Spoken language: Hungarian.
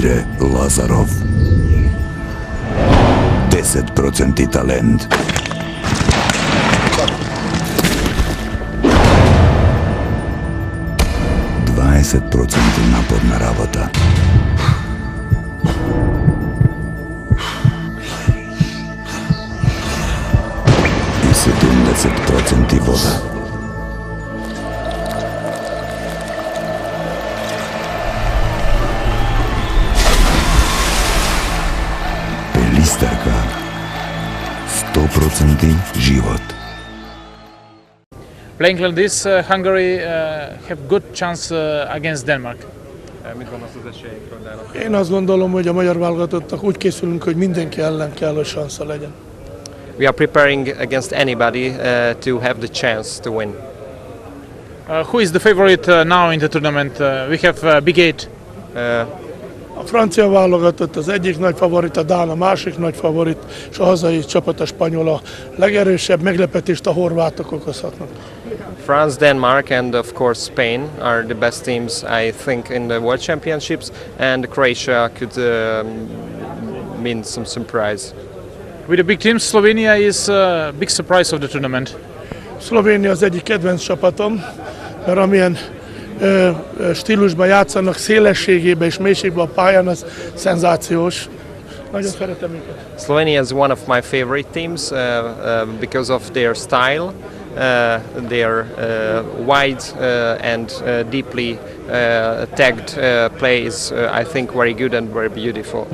Andre Lazarov. 10% talent. naporna работа. I 70% voda. Pelisterka. 100% život. Playing like this, Hungary have good chance against Denmark. Mit gondolsz az esélyeikről, Dánok? Én azt gondolom, hogy a magyar válogatottak úgy készülünk, hogy mindenki ellen kell, hogy sansza legyen. We are preparing against anybody to have the chance to win. Who is the favorite now in the tournament? We have Big Eight. A francia válogatott az egyik nagy favorit, a dán a másik nagy favorit, és a hazai csapat a spanyol a legerősebb, meglepetést a horvátok okozhatnak. France, Denmark and of course Spain are the best teams I think in the World Championships, and Croatia could mean some surprise. With the big teams, Slovenia is a big surprise of the tournament. Szlovénia az egyik kedvenc csapatom, mert amilyen stílusban játszanak, szélességében és mélységben a pályán, az szenzációs. Nagyon szeretem őket. Slovenia is one of my favorite teams because of their style, their wide and deeply tagged play is I think very good and very beautiful.